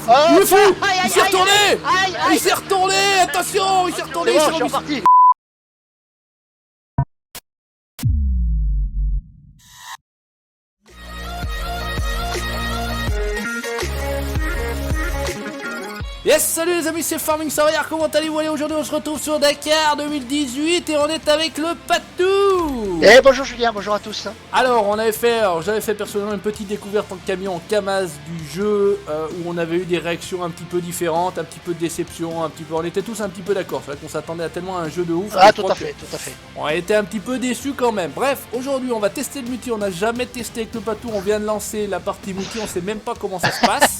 Oh, il est fou. aïe, Il s'est aïe, retourné. aïe, aïe. Il s'est retourné. Attention, il s'est retourné. C'est bon, il je s'est suis remis- reparti. Yes, salut les amis, c'est Farming Savoyard, comment allez-vous? Allez, aujourd'hui on se retrouve sur Dakar 2018 et on est avec le Patou. Eh bonjour Julien, bonjour à tous. Alors, j'avais fait personnellement une petite découverte en camion en Kamaz du jeu où on avait eu des réactions un petit peu différentes, un petit peu de déception, on était tous un petit peu d'accord, c'est vrai qu'on s'attendait à tellement un jeu de ouf. Ah tout à fait. On était un petit peu déçus quand même. Bref, aujourd'hui on va tester le multi, on n'a jamais testé avec le Patou, on vient de lancer la partie multi, on sait même pas comment ça se passe.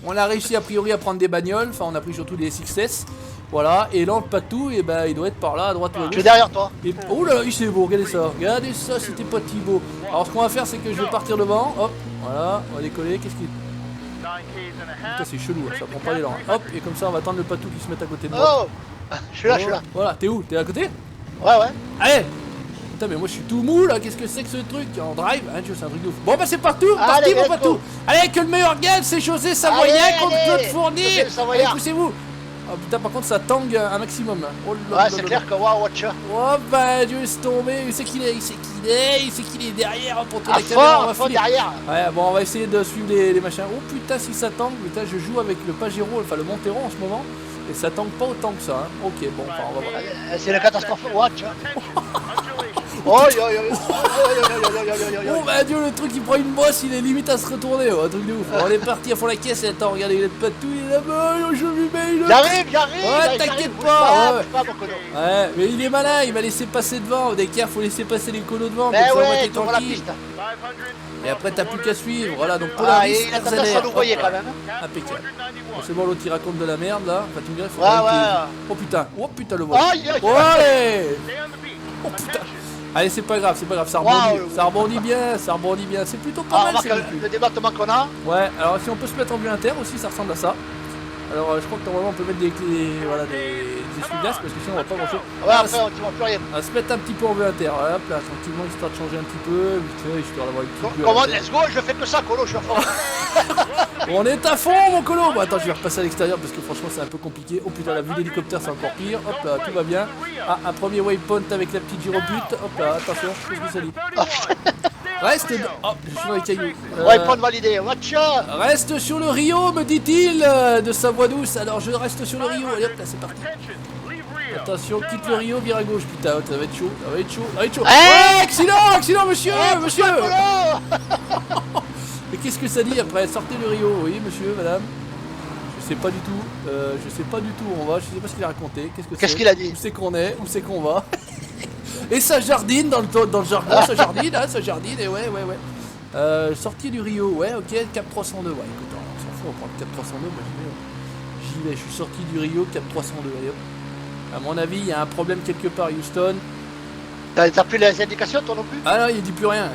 On a réussi a priori à prendre des bagnoles, enfin on a pris surtout des SXS. Voilà, et là le Patou, et ben, il doit être par là, à droite ou à Je gauche. suis derrière toi. Et, oh là, c'est beau, regardez ça, c'était pas Thibaut. Alors ce qu'on va faire, c'est que je vais partir devant, hop, voilà, on va décoller, qu'est-ce qu'il... Putain, c'est chelou, ça prend pas l'élan. Hop, et comme ça on va attendre le Patou qui se mette à côté de moi. Oh, je suis là. Voilà, t'es où? T'es à côté? Ouais. Allez. Putain, mais moi je suis tout mou là, qu'est-ce que c'est que ce truc? En drive? Hein, Dieu, c'est un truc de ouf. Bon bah c'est partout, Allez, parti mon let's Patou. go. Allez, que le meilleur gagne, c'est José Savoyard Allez, contre allez. Claude Fournier. José Allez, Savoyard. poussez-vous. Oh putain, par contre ça tangue un maximum là. Oh là Ouais, là c'est là clair là. que waouh, watch. Oh bah Dieu, c'est tombé, il sait qu'il est derrière pour tourner À la caméra, on fond, va à fond finir. derrière. Ouais, bon, on va essayer de suivre les machins. Oh putain, si ça tangue, putain, je joue avec le Pajero, enfin le Montero en ce moment, et ça tangue pas autant que ça. Hein. Ok, bon, enfin, on va voir. C'est la catastrophe, watch. Oh, Oh bah Dieu, le truc il prend une bosse, il est limite à se retourner, un truc de ouf. Alors, on est parti à fond la caisse, et attends, regardez, il est pas tout, il est là-bas, je lui mets une... J'arrive. Ouais, t'inquiète pas, ouais. Pas mon cono. Ouais, mais il est malin, il m'a laissé passer devant. Au Dakar, faut laisser passer les colos devant. Mais comme ça, ouais, t'es tu vois la tranquille. piste. Et après, t'as plus qu'à suivre. Voilà, donc Ah, Polaris, et il a tendance RZR. à nous voyer quand même. Impeccable. Bon, c'est bon, l'autre il raconte de la merde là. Enfin, tu me dirais, faut Ouais, quand même ouais. qu'il- Oh putain, le vol. Aïe, aïe. Ouais. Oh putain. Allez, c'est pas grave, ça rebondit. Wow. Ça rebondit bien. C'est plutôt pas Ah, mal. on ces marque véhicules. le débattement qu'on a. Ouais, alors si on peut se mettre en vue inter aussi, ça ressemble à ça. Alors, je crois que normalement on peut mettre des essuie-glaces parce que sinon on va pas grand chose. Ouais, après, tu vois plus rien. On va se mettre un petit peu en vue inter, hop là, tranquillement, histoire de changer un petit peu, vite fait, histoire d'avoir une petite vue à Comment, la tête. let's go, je fais que ça, colo, je suis à fond. On est à fond mon colo. Bon attends, je vais repasser à l'extérieur parce que franchement c'est un peu compliqué. Oh putain, la vue d'hélicoptère c'est encore pire. Hop là, tout va bien. Ah, un premier waypoint avec la petite gyrobute. Hop là, attention, qu'est-ce que ça dit? Reste... Oh, je suis dans les cailloux. Ouais, point de validé, watch. Reste sur le Rio, me dit-il, de sa voix douce. Alors je reste sur le Rio. Allez hop là, c'est parti. Attention, quitte le Rio, vire à gauche. Putain, ça va être chaud, Hey accident, monsieur. Colo. Mais qu'est-ce que ça dit après? Sortez le Rio, oui, monsieur, madame. Je sais pas du tout. Où on va. Je sais pas ce qu'il a raconté. Qu'est-ce qu'il a dit? Où c'est qu'on est? Où c'est qu'on va? Et ça jardine dans le jargon. Ça jardine, hein, ça jardine. Et ouais. Sortie du Rio. Ouais, ok. Cap 302. Ouais, écoute, on s'en fout. On prend le Cap 302. Moi, j'y vais. Je suis sorti du Rio. Cap 302. Allez, hop. À mon avis, il y a un problème quelque part, Houston. T'as plus les indications, toi non plus? Ah non, il dit plus rien.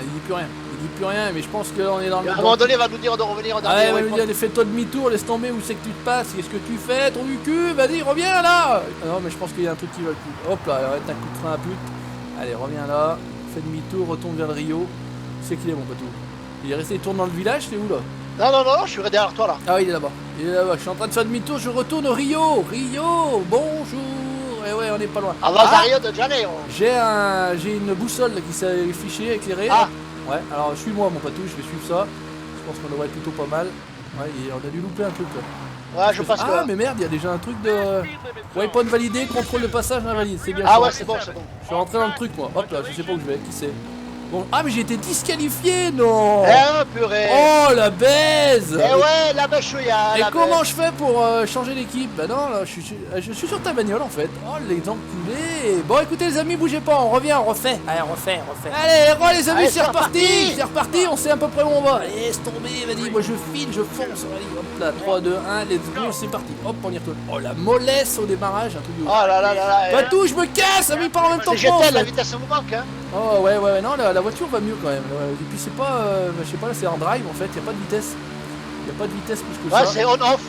Mais je pense que là, on est dans le. À un moment donné, il va nous dire de revenir dans Ouais, les il va nous waypoints. dire, fais-toi demi-tour, laisse tomber, où c'est que tu te passes, qu'est-ce que tu fais, ton cul, vas-y, reviens là. Ah non, mais je pense qu'il y a un truc qui va le coup. Hop là, arrête un coup de frein à pute. Allez, reviens là, fais demi-tour, retourne vers le Rio. C'est qu'il est mon Patou. Il est resté, il tourne dans le village, c'est où là? Non, je suis derrière toi là. Ah oui, il est là-bas. Je suis en train de faire demi-tour, je retourne au Rio. Bonjour. Et ouais, on est pas loin. Avant Rio de Janeiro. J'ai une boussole là, qui s'est affichée, éclairée. Ah. Ouais, alors suis-moi mon Patou, je vais suivre ça. Je pense qu'on devrait être plutôt pas mal. Ouais, et on a dû louper un truc là. Ouais, je passe Ah là. mais merde, il y a déjà un truc de waypoint validé, contrôle de passage invalide, c'est bien. Ah je ouais, suis c'est bon. Je suis rentré dans le truc moi. Hop là, je sais pas où je vais, qui c'est. Bon, ah mais j'ai été disqualifié, non. Purée. Oh la baise. Eh ouais, la bêchouilla. Et comment je fais pour changer d'équipe? Bah non, là, je suis sur ta bagnole en fait. Oh les enculés. Bon écoutez les amis, bougez pas, on revient, on refait. Allez, on refait. Allez, les amis, Allez, c'est reparti, on sait à peu près où on va. Allez, laisse tomber, vas-y, moi je file, je fonce. Allez, hop là, 3, 2, 1, let's go, c'est parti. Hop, on y retourne. Oh la mollesse au démarrage, un truc de ouf. Oh là. Patou, je me casse, mais pas en même temps C'est que moi, en GTL, la fait. vitesse vous manque, hein. Oh ouais, non, la voiture va mieux quand même. Et puis c'est pas, je sais pas, là c'est en drive en fait, y a pas de vitesse. Y a pas de vitesse plus que ça. Ouais, c'est on-off.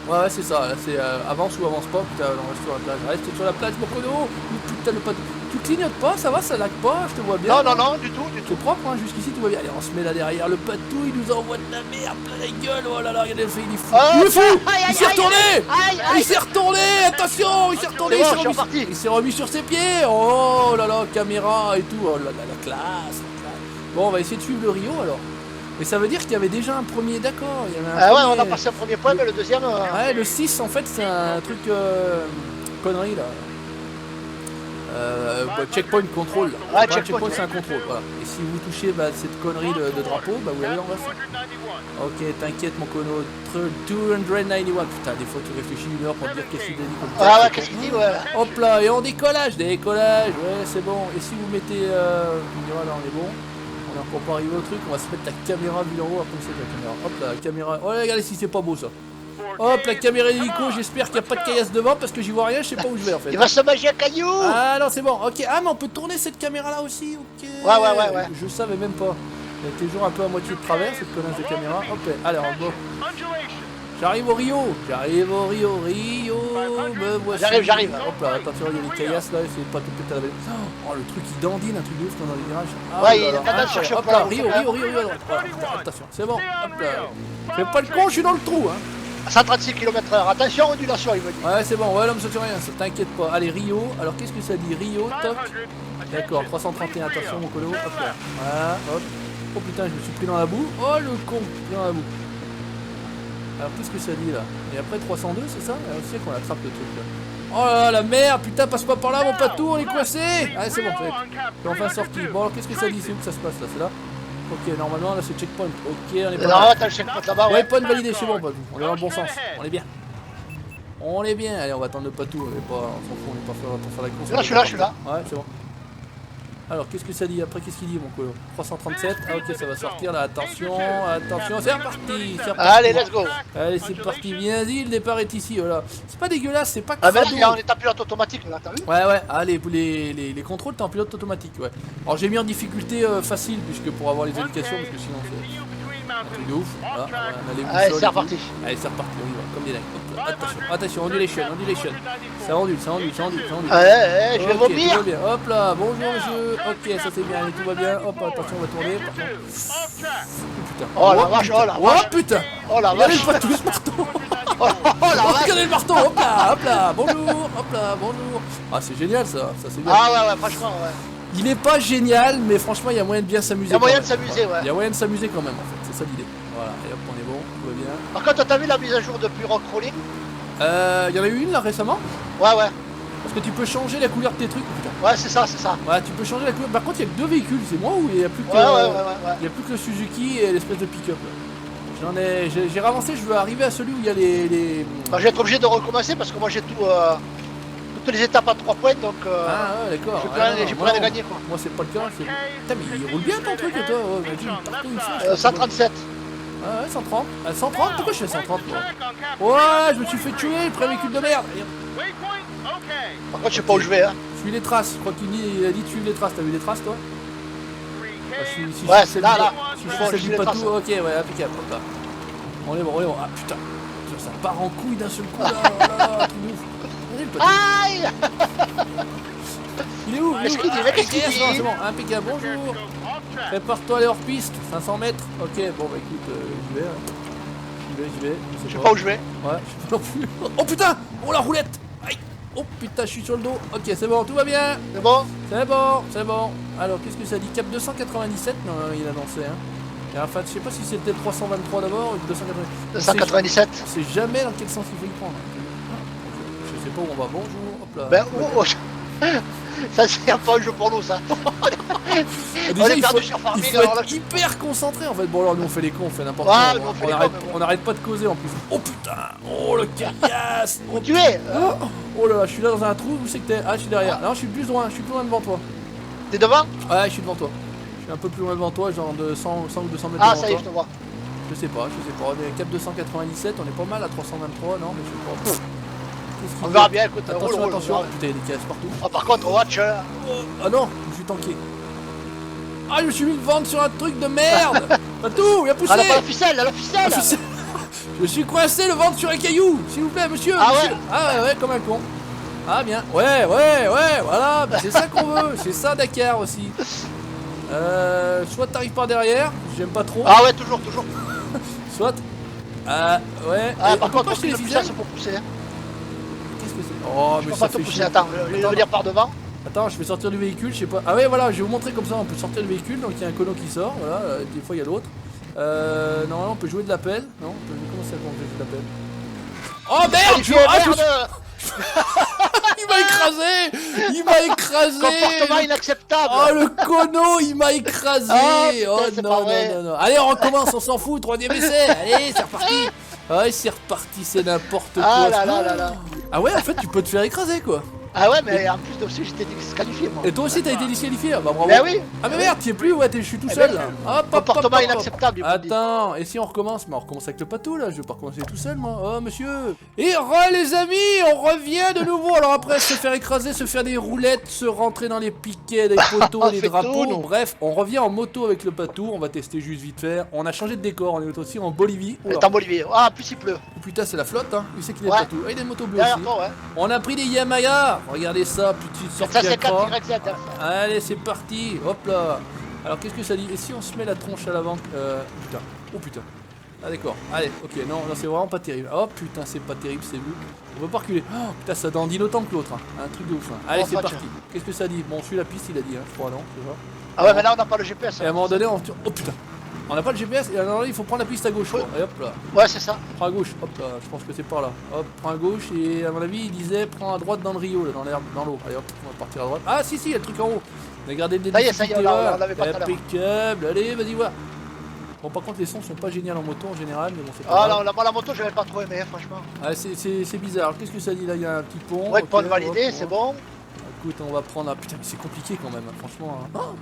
Ouais, c'est ça, là c'est avance ou avance pas. Putain, non, reste sur la plage. Reste sur la plage, mon cono. Putain, le Patou. Tu clignotes pas, ça va, ça lag pas, je te vois bien. Non, non, non, du tout, du C'est tout. propre, hein, jusqu'ici tout va bien. Allez, on se met là derrière. Le patou, il nous envoie de la merde plein la gueule. Oh là là, regardez le fait, il est fou. Oh, Il est fou. aïe, Il s'est aïe, retourné. aïe, aïe. Il s'est retourné. Attention, il s'est retourné. C'est bon, Il s'est je suis remis- reparti. il s'est remis sur ses pieds. Oh là là, caméra et tout. Oh là là, la classe. Bon, on va essayer de suivre le Rio alors. Mais ça veut dire qu'il y avait déjà un premier, d'accord. Il y avait un Ah ouais, premier- on a passé un premier point, mais le deuxième... Ouais, le 6 en fait c'est un truc connerie là. Checkpoint contrôle. Là. Ouais, Checkpoint checkpoint, c'est un contrôle. Voilà. Et si vous touchez cette connerie de drapeau, bah vous allez en face. Ok, t'inquiète mon cono. 291. Putain, des fois tu réfléchis une heure pour te dire qu'est-ce qu'il a dit comme ça. Ah ouais, qu'est-ce qu'il dit, ouais. Hop là, et en décollage, ouais c'est bon. Et si vous mettez, voilà, on est bon. On est encore pas arrivé au truc, on va se mettre la caméra vue en haut, après c'est la caméra. Hop là, la caméra. Oh regardez si c'est pas beau ça. Hop, la caméra hélico, j'espère qu'il n'y a pas de caillasse devant parce que j'y vois rien, je sais pas où je vais en fait. Il va se manger un caillou. Ah non, c'est bon, ok. Ah, mais on peut tourner cette caméra là aussi, ok. Ouais. Je savais même pas. Elle était toujours un peu à moitié de travers cette connasse de caméra. Ok, allez, on va. J'arrive au Rio, Rio, me voici. J'arrive. Hop là, attention, il y a des caillasses là, essayez de pas tout péter à la belle. Oh, le truc il dandine, un truc de ouf dans les virages. Ah, Ouais, là il là, est en train de chercher un hop peu là, la Rio, route, à droite. Voilà, attention, c'est bon, hop là. Fais pas le con, je suis dans le trou, hein. 136 km/h. Attention, ondulation, il me dit. Ouais, c'est bon, ouais, l'homme saute rien, ça t'inquiète pas. Allez, Rio, alors qu'est-ce que ça dit? Rio, toc. D'accord, 331, attention mon colo, hop là. Voilà, hop. Oh putain, je me suis pris dans la boue. Oh le con, pris dans la boue. Alors qu'est-ce que ça dit là? Et après 302, c'est ça? On sait qu'on attrape le truc là. Oh là là, la merde, putain, passe pas par là mon patou, on est coincé. Allez, c'est bon, ça y est. J'ai enfin sorti. Bon, alors qu'est-ce que ça dit? C'est où que ça se passe là? C'est là? Ok, normalement là c'est checkpoint. Ok, on est pas Non, mal. t'as le checkpoint là-bas, ouais. Waypoint validé, c'est bon, patou. On est dans le bon sens. On est bien. On est bien. Allez, on va attendre le patou. On s'en fout, on est pas pour faire la course. Je suis là. Ouais, c'est bon. Alors, qu'est-ce que ça dit? Après, qu'est-ce qu'il dit, mon colo? 337. Ah, ok, ça va sortir là. Attention, c'est reparti. Allez, let's go. Allez, c'est parti. Viens-y, le départ est ici. Voilà. C'est pas dégueulasse, c'est pas Ah, ben crado. là, on est en pilote automatique, là, t'as vu? Ouais. Ah, les contrôles, t'es en pilote automatique, ouais. Alors, j'ai mis en difficulté facile, puisque pour avoir les indications, parce que sinon, c'est un truc de ouf. Voilà, on a les Allez, boussoles c'est et reparti. tout. Allez, c'est reparti, on y va, comme des dingues. Hop là, attention, ondulation. Ça ondule. Ouais, je vais Ok, vomir. tout va bien. Hop là, bonjour monsieur. Ok, ça c'est bien, allez, tout va bien. Hop, attention, on va tourner. Putain. Oh la vache, oh la Oh vache. putain. Oh la Regardez vache. le patou, ce marteau. Oh la vache. Regardez le marteau. Hop là, bonjour. Ah, c'est génial ça c'est bien. Ah ouais, franchement, ouais. Il est pas génial, mais franchement, il y a moyen de bien s'amuser. Il y a moyen quand de même. s'amuser, ouais. Il y a moyen de s'amuser quand même, en fait, c'est ça l'idée. Voilà, et hop, on est bon, tout va bien. Par contre, t'as vu la mise à jour depuis Rock Crawling? Il y en a eu une là récemment? Ouais. Parce que tu peux changer la couleur de tes trucs, putain. Ouais, c'est ça. Ouais, tu peux changer la couleur. Par contre, il y a que 2 véhicules, c'est moi ou il y a plus que. Ouais. Il y a plus que le Suzuki et l'espèce de pick-up là. J'ai ravancé, je veux arriver à celui où il y a les... Bah, je vais être obligé de recommencer parce que moi j'ai toutes les étapes à 3 points, donc Ah ouais, d'accord. j'ai plus rien à gagner, quoi. Moi c'est pas le cas, c'est... Putain, mais il roule bien ton truc toi, ouais, vas-y, partout où il faut, 137. Ah ouais, 130. 130? Pourquoi je fais 130 moi? Ouais, je me suis fait tuer, le premier véhicule de merde. Par contre, je sais pas où je vais, hein. Suis les traces, je crois qu'il a dit de suivre les traces, t'as vu les traces toi? Si Ouais, je suis là. Si Bon, je je fais suis du les patou, traces. ok, ouais, impeccable. Hop là. On est bon. Ah putain, ça part en couille d'un seul coup là, oh là, là, tout de ouf. Regardez le patou. Aïe. Il est où? Qu'est-ce qu'il dit? Mais qu'est-ce qu'il Ok, dit? non, c'est bon, impeccable, bonjour. Prépare-toi à aller hors piste, 500 mètres. Ok, bon bah écoute, j'y vais. Je sais pas où je vais. Ouais, je sais pas non plus. Oh putain! Oh la roulette! Aïe! Oh putain, je suis sur le dos. Ok, c'est bon, tout va bien. C'est bon? C'est bon. Alors, qu'est-ce que ça dit? Cap 297? Non, il a lancé, hein. Et enfin, je sais pas si c'était le 323 d'abord ou le 297. 297. On sait jamais dans quel sens il faut y prendre. Je sais pas où on va. Bonjour. Hop là. Ben, ça c'est un peu un jeu pour nous, ça. Déjà, on est il perdu faut, sur il Farming, faut alors là, être hyper concentré en fait. Bon, alors nous on fait les cons, on fait n'importe Ouais, quoi. nous, on fait On les arrête, cons, on arrête pas de causer en plus. Oh putain! Oh le caillasse! où tu es? Oh là là, je suis là dans un trou, où c'est que t'es? Ah, je suis derrière. Non, je suis plus loin devant toi. T'es devant? Ouais, je suis devant toi. Je suis un peu plus loin devant toi, genre de 100 ou 200 mètres Ah, devant ça y est, toi. je te vois. Je sais pas. On est cap 297, on est pas mal à 323, non, mais je sais pas. Qu'est-ce qu'il On y a? verra bien, écoute. Attention, roule, attention. roule. Putain, il y a des caisses partout. Ah, par contre, watch. Ah non, je suis tanké. Ah, je me suis mis le ventre sur un truc de merde. Pas tout, il a poussé. Ah, la ficelle, la Ah, ficelle. ficelle. Je suis coincé le ventre sur un caillou, s'il vous plaît, monsieur. Ah monsieur. ouais. Ah ouais, comme un con. Ah bien, ouais, voilà, bah, c'est ça qu'on veut, c'est ça Dakar aussi. Soit t'arrives par derrière, j'aime pas trop. Ah ouais, toujours. Soit, ouais. Ah, Et par on peut contre, pas acheter le les plus ficelles. c'est pour pousser. Hein. Qu'est-ce que c'est? Oh, Je mais peux ça pas te fait pousser, chier. attends, je vais venir par devant. Attends, je vais sortir du véhicule, je sais pas. Ah ouais, voilà, je vais vous montrer comme ça, on peut sortir du véhicule, donc il y a un cono qui sort, voilà, des fois il y a l'autre. Normalement on peut jouer de l'appel. Non, on peut comment ça qu'on joue de l'appel? Oh merde, Merde. il m'a écrasé. Il m'a écrasé. Comportement inacceptable. Oh le cono, il m'a écrasé. Ah, putain, Oh c'est pas non, vrai. non. Allez, on recommence, on s'en fout, troisième essai. Allez, c'est reparti. Ouais, c'est reparti, c'est n'importe quoi. Ah là. Ah ouais, en fait, tu peux te faire écraser quoi. Ah ouais, mais en plus aussi j'étais disqualifié moi. Et toi aussi, t'as été disqualifié. Ah bah bravo. Ben oui. Ah mais merde, t'y es plus, ouais, je suis tout Eh seul ben, là. Hop, comportement inacceptable, il faut dire. Attends, et si on recommence? Mais on recommence avec le patou là, je vais pas recommencer tout seul moi. Oh monsieur. Et re les amis, on revient de nouveau. Alors après se faire écraser, se faire des roulettes, se rentrer dans les piquets, les poteaux, On les fait drapeaux. tout. Donc, bref, on revient en moto avec le patou, on va tester juste vite fait. On a changé de décor, on est aussi en Bolivie. Oula. C'est en Bolivie. Ah, en plus il pleut. Oh, putain, c'est la flotte hein. Il sait qu'il est Ouais. le patou. Ah, il a une moto bleue Derrière aussi. toi, ouais. On a pris des Yamaha. Regardez ça, petite sortie Ça à c'est cran. 4 YZ. Hein. Allez, c'est parti. Hop là. Alors, qu'est-ce que ça dit? Et si on se met la tronche à l'avant? Putain. Oh putain. Ah d'accord. Allez, ok. Non, c'est vraiment pas terrible. Oh putain, c'est pas terrible, c'est vu. On peut pas reculer. Oh putain, ça dandine autant que l'autre. Hein. Un truc de ouf. Hein. Allez, Oh, c'est fuck. parti. Qu'est-ce que ça dit? Bon, on suit la piste, il a dit. Hein, je crois, non? C'est ça. Ah ouais, mais là on n'a pas le GPS. Et à un moment donné, on... Oh putain. On n'a pas le GPS et alors là, il faut prendre la piste à gauche. Quoi. Et hop là. Ouais, c'est ça. Prends à gauche. Hop là. Je pense que c'est par là. Hop, prends à gauche et à mon avis, il disait prends à droite dans le rio, là, dans l'herbe, dans l'eau. Allez hop, on va partir à droite. Ah si, il y a le truc en haut. Regardez le Ça y est, on l'avait pas tout à l'heure. impeccable. Allez, vas-y, voir. Bon, par contre, les sons sont pas géniaux en moto en général, mais bon, c'est pas Ah grave. non, moi la moto j'avais pas trop aimé, franchement. Ah, c'est bizarre. Qu'est-ce que ça dit là? Il y a un petit pont. Ouais, ok, point de valider, hop, c'est hop. bon. Écoute, on va prendre un. Putain, mais c'est compliqué quand même, hein, franchement. Hein. Oh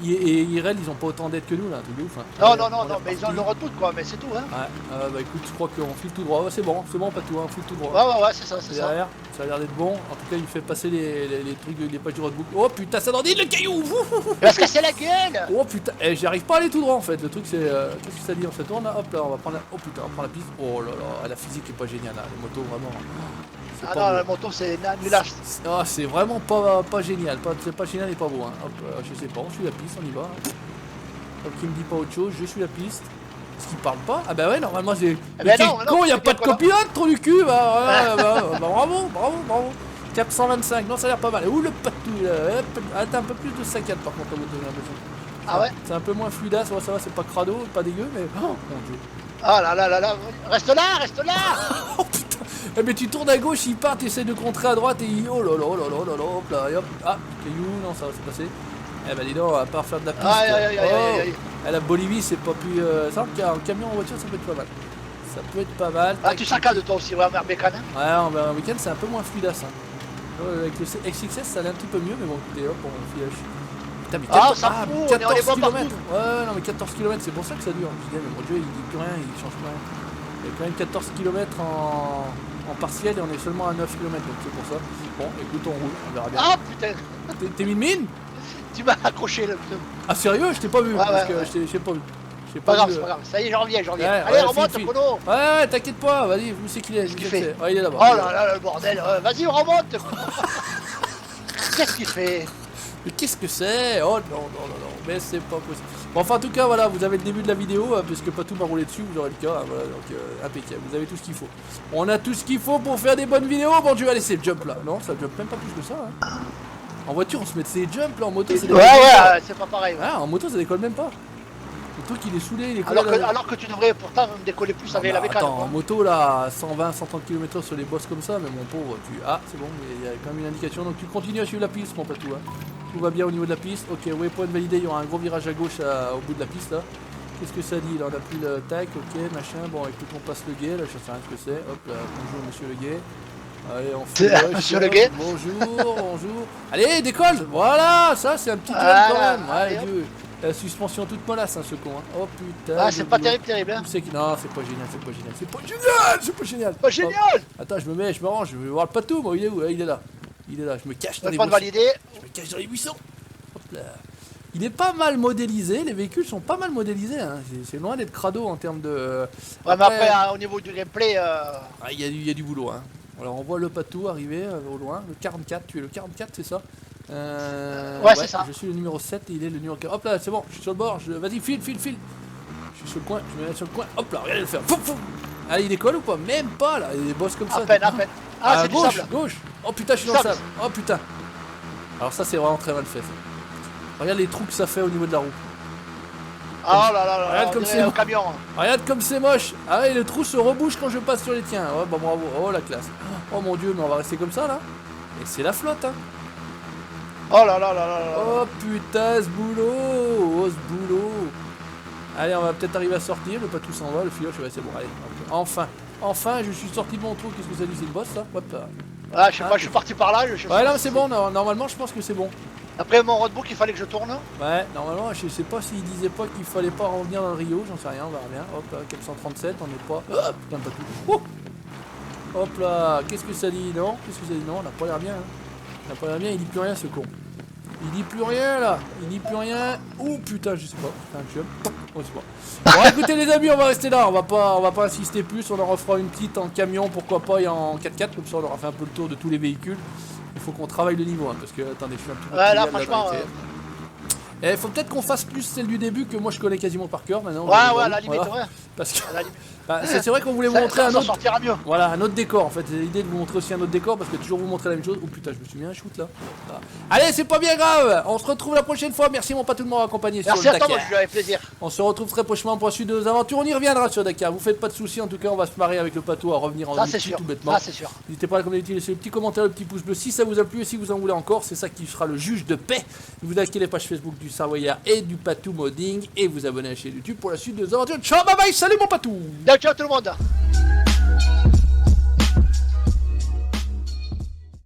et IRL, ils ont pas autant d'aide que nous là, un truc de ouf. Hein. Non, Allez, non, on est mais ils ont reparti. le retour quoi, mais c'est tout, hein. Ouais, bah écoute, je crois qu'on file tout droit. Ouais, c'est bon, pas tout, hein, on file tout droit. Ouais, c'est ça, c'est ça. Derrière, ça a l'air d'être bon. En tout cas, il me fait passer les trucs, les pages du roadbook. Oh putain, ça dandine le caillou! Parce que c'est la gueule. Oh putain, j'y arrive pas à aller tout droit en fait. Le truc, c'est. Qu'est-ce que ça dit? On se tourne là, hop là, on va prendre la. Oh putain, on prend la piste. Oh là là, la physique est pas géniale là, les motos vraiment. C'est Ah pas non, beau. la moto c'est nulage. Ah, c'est vraiment pas génial. C'est pas génial et pas beau. Hein. Hop, je sais pas, on suit la piste, on y va. Hop, qui me dit pas autre chose, je suis la piste. Est-ce qu'il parle pas? Ah bah ouais, normalement j'ai. Eh Mais ben non, quel mais non, con, y a c'est pas de bien, voilà. copilote, trop du cul! Bah, bravo! Cap 125, non, ça a l'air pas mal. Ouh, le patou là! Hop, ah, t'as un peu plus de saccade par contre, la moto, j'ai l'impression. Ah ouais? C'est un peu moins fluidasse, ouais, ça va, c'est pas crado, pas dégueu, mais. Oh mon dieu! Ah là. Reste là. Oh putain! Eh, mais tu tournes à gauche, il part, t'essaies de contrer à droite et il. Oh là, hop là, et hop! Ah, caillou, non, ça va se passer. Eh bah dis donc, on va pas faire de la piste. Aïe. Eh, la Bolivie, c'est pas plus. Ça, en camion en voiture, ça peut être pas mal. Ça peut être pas mal. Ah, tu saccades toi aussi, ouais, merde, bécane. Hein. Ouais, en week-end, c'est un peu moins fluidasse. Hein. Avec le XXS, ça allait un petit peu mieux, mais bon, écoutez, hop, on filage. Putain, mais Ah, on s'en fout, on est 14 bon km. partout. Ouais, non, mais 14 km, c'est pour ça que ça dure. Je dis, mais mon dieu, il dit plus rien, il change plus rien. Il y a quand même 14 km en partiel et on est seulement à 9 km, donc c'est pour ça. Bon, écoute, on roule, on verra bien. Ah putain, T'es mis de mine? tu m'as accroché là. Ah, sérieux? Je t'ai pas vu, Ouais, parce que ouais. je t'ai pas vu. J'ai Pas grave, vu, c'est pas grave. Ça y est, j'en reviens. Ouais, Allez, ouais, remonte, file. Polo. Ouais, t'inquiète pas, vas-y, où c'est qu'il est? Qu'est-ce qu'il fait? Ouais, il est là-bas. Oh là, le bordel. Vas-y, remonte. Qu'est-ce qu'il fait? Mais qu'est-ce que c'est? Oh non, mais c'est pas possible. Bon, enfin, en tout cas, voilà, vous avez le début de la vidéo, hein, puisque Patou m'a roulé dessus, vous aurez le cas, hein, voilà, donc impeccable, vous avez tout ce qu'il faut. On a tout ce qu'il faut pour faire des bonnes vidéos. Bon, tu vas laisser le jump là. Non, ça jump même pas plus que ça. Hein. En voiture, on se met ces jumps là, en moto, c'est Ouais, c'est pas pareil. Ouais. Ah, en moto, ça décolle même pas. Le truc, il est saoulé, il est collé Alors que tu devrais pourtant me décoller plus avec la bécane. Attends, quoi. en moto là, 120, 130 km sur les bosses comme ça, mais mon pauvre, tu. Ah, c'est bon, mais il y a quand même une indication, donc tu continues à suivre la piste, mon Patou. Hein. Tout va bien au niveau de la piste. Ok, waypoint validé, il y aura un gros virage à gauche au bout de la piste là. Qu'est-ce que ça dit là? On a pris le tac, ok, machin. Bon, écoute, on passe le guet, là, je sais rien ce que c'est. Hop là, bonjour monsieur le guet. Allez, on fait Monsieur le guet. Bonjour. Allez, décolle. Voilà, ça c'est un petit drone quand même. Ouais, Dieu. La suspension toute mollasse, hein, ce con. Hein. Oh putain. Ah, c'est pas terrible. Hein. Où c'est que... Non, c'est pas génial. Pas génial. Attends, je me range, je vais voir le Patou, moi, il est où? Il est là. Je me cache dans les Pas de buissons. valider. Je me cache dans les buissons. Hop là. Il est pas mal modélisé, les véhicules sont pas mal modélisés. Hein. C'est loin d'être crado en termes de. Ouais, mais après, au niveau du gameplay. Il y a du boulot. Hein. Alors on voit le Patou arriver au loin, le 44, tu es le 44 c'est ça Ouais, c'est ça. Je suis le numéro 7 et il est le numéro 4. Hop là c'est bon, je suis sur le bord, vas-y file. Je suis sur le coin, je me mets sur le coin, hop là, regardez le faire. Foum, foum. Ah il décolle ou pas? Même pas là, il bosse comme ça. À peine. Ah, c'est du gauche, sable. gauche. Oh putain je suis dans le sable. Oh putain. Alors ça c'est vraiment très mal fait ça. Regarde les trous que ça fait au niveau de la roue. Oh là là, Regarde on comme dirait c'est un bon. camion. Regarde comme c'est moche. Ah ouais, le trou se rebouche quand je passe sur les tiens. Oh bah bravo, oh la classe. Oh mon dieu, mais on va rester comme ça là. Et c'est la flotte hein. Oh là là là là là. Oh putain ce boulot. Oh ce boulot. Allez, on va peut-être arriver à sortir, le Patou s'en va, le filoche, ouais c'est bon, allez. Okay. Enfin, je suis sorti de mon trou, qu'est-ce que ça dit, c'est le boss ça? Hop. Ah, je sais pas, je suis parti par là. Ouais là c'est bon, normalement je pense que c'est bon. Après mon roadbook, il fallait que je tourne. Ouais, normalement, je sais pas s'il disait pas qu'il fallait pas revenir dans le Rio, j'en sais rien, on verra bien. Hop là, 437, on est pas. Hop, putain, pas tout. Oh hop là, qu'est-ce que ça dit? Non, qu'est-ce que ça dit? Non, on a pas l'air bien. Hein. On a pas l'air bien, il dit plus rien ce con. Il dit plus rien là, il dit plus rien. Oh putain, je sais pas, c'est un chum. Oh, je sais pas. Bon, écoutez les amis, on va rester là, on va pas insister plus, on en refera une petite en camion, pourquoi pas, et en 4x4, comme ça on aura fait un peu le tour de tous les véhicules. Il faut qu'on travaille le niveau, hein, parce que, attendez, je suis un petit peu... Ouais, là, franchement... Il faut peut-être qu'on fasse plus celle du début que moi je connais quasiment par cœur maintenant. Ouais, à la limite, voilà. ouais. Parce que À la limite. bah, c'est vrai qu'on voulait vous montrer un autre... sortira mieux. Voilà, un autre décor en fait. C'est l'idée de vous montrer aussi un autre décor parce que toujours vous montrer la même chose. Oh putain, je me suis mis un shoot là. Voilà. Allez, c'est pas bien grave. On se retrouve la prochaine fois. Merci mon Patou de m'avoir accompagné sur le Merci à toi, Dakar. moi, je lui avais plaisir. On se retrouve très prochainement pour la suite de nos aventures. On y reviendra sur Dakar. Vous faites pas de soucis. En tout cas, on va se marrer avec le Patou à revenir en Ça, c'est multi, sûr. tout bêtement. Ça, c'est sûr. N'hésitez pas à comme d'habitude laisser le petit commentaire, le petit pouce bleu si ça vous a plu et si vous en voulez encore. C'est ça qui sera le juge de paix. Vous likez les pages Facebook du Savoyard et du Patou Modding et vous abonnez à la chaîne YouTube pour la suite de nos aventures. Ciao, bye bye, salut mon Patou. Ciao, ciao tout le monde.